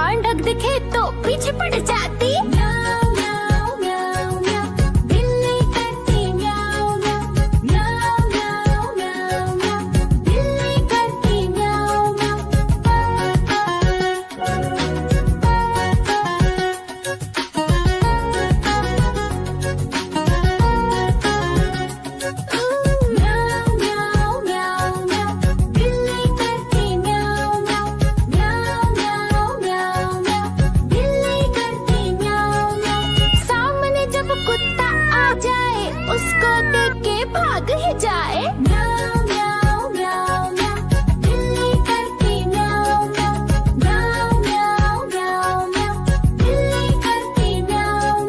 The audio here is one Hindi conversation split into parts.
मांडक दिखे तो पीछे पड़ जाती। म्याऊं म्याऊं म्याऊं म्याऊं, बिल्ली करती म्याऊं म्याऊं। म्याऊं म्याऊं म्याऊं म्याऊं, बिल्ली करती म्याऊं म्याऊं। म्याऊं म्याऊं म्याऊं म्याऊं, बिल्ली करती म्याऊं म्याऊं। म्याऊं म्याऊं म्याऊं म्याऊं, बिल्ली करती म्याऊं म्याऊं। सामने जब कुत्ता आ जाए उसको देख के भाग ही जाए। म्याऊं म्याऊं म्याऊं म्याऊं, बिल्ली करती म्याऊं म्याऊं। म्याऊं म्याऊं म्याऊं म्याऊं, बिल्ली करती म्याऊं।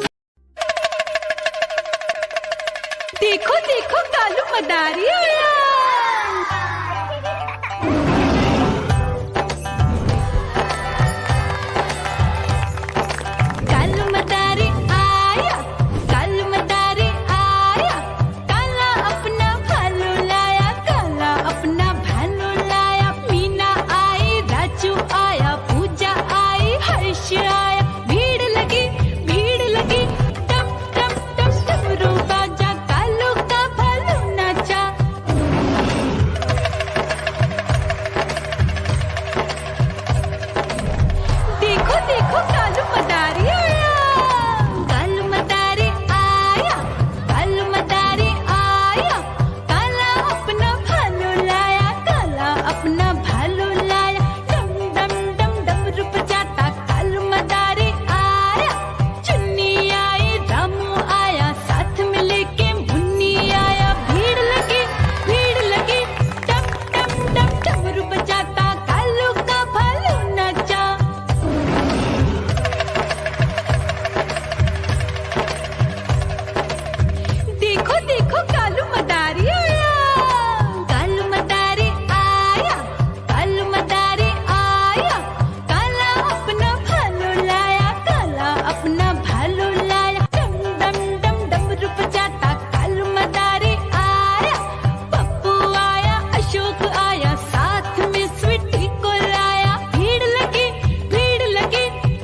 देखो देखो कालू मदारी आया। कालू मदारी आया, कालू मदारी आया। काला अपना भालू लाया, काला अपना भालू लाया। मीना आई, राजू आया, पूजा आई, हर्ष आया। भीड़ लगी टम टम टम डमरू बाजा। कालू का भालू नाचा। देखो देखो कालू मदारी आया। कालू मदारी आया, कालू मदारी आया। काला अपना भालू लाया, काला अपना भालू लाया। डम डम डम डमरू बजाता कालू मदारी आया। चुन्नी आई, रामू आया, साथ में लेके मुन्नी आया। भीड़ लगी टम टम टम डमरू बजाता कालू का भालू नाचा। देखो देखो कालू मदारी आया। कालू मदारी आया, कालू मदारी आया। काला अपना भालू लाया, काला अपना भालू लाया। डम डम डम डमरू बजाता कालू मदारी आया। पप्पू आया, अशोक आया, साथ में स्वीटी को लाया। भीड़ लगी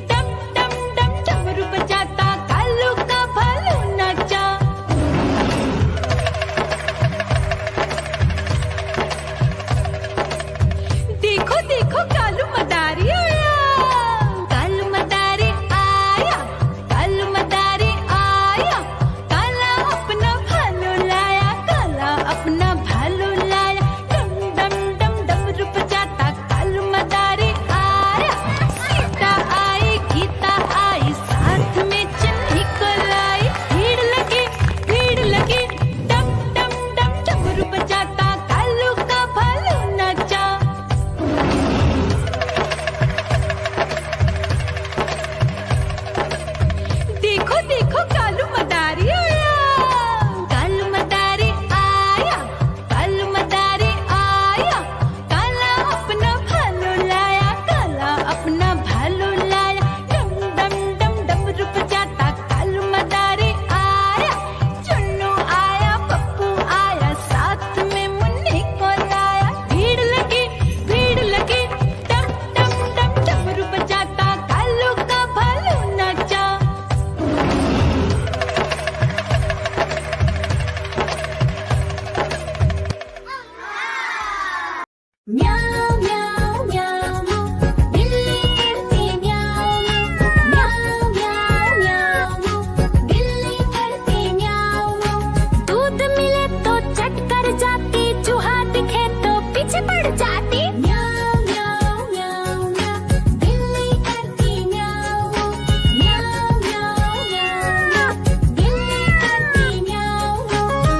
टम टम टम डमरू बजाता कालू का भालू नाचा। देखो देखो कालू मदारी आया। कालू मदारी आया, कालू मदारी आया। काला अपना भालू लाया, काला अपना भालू लाया। डम डम डम डमरू बजाता कालू मदारी आया। सीता आई, गीता आई, साथ में चन्नी को लाई। भीड़ लगी टम टम टम डमरू बजाता कालू का भालू नाचा। देखो देखो कालू मदारी आया। कालू मदारी आया, कालू मदारी आया। काला अपना भालू लाया, काला अपना भालू लाया। डम डम डम डमरू बजाता कालू मदारी आया। चुन्नू आया, पप्पू आया, साथ में मुन्नी को लाया। भीड़ लगी टम टम टम डमरू बजाता कालू का भालू नाचा। म्याऊं म्याऊं म्याऊं म्याऊं, बिल्ली करती म्याऊं म्याऊं। म्याऊं म्याऊं म्याऊं म्याऊं, बिल्ली करती म्याऊं म्याऊं। दूध मिले तो चट कर जाती, चूहा दिखे तो पीछे पड़ जाती। म्याऊं म्याऊं म्याऊं म्याऊं, बिल्ली करती म्याऊं म्याऊं। म्याऊं म्याऊं म्याऊं म्याऊं, बिल्ली करती म्याऊं म्याऊं।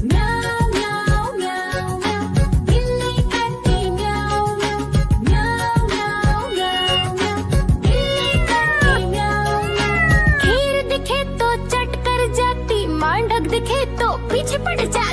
म्याऊं म्याऊं म्याऊं, बिल्ली करती म्याऊं म्याऊं। म्याऊं म्याऊं म्याऊं म्याऊं, बिल्ली करती म्याऊं म्याऊं। खीर दिखे तो चट कर जाती, मांडक दिखे तो पीछे पड़ जाती।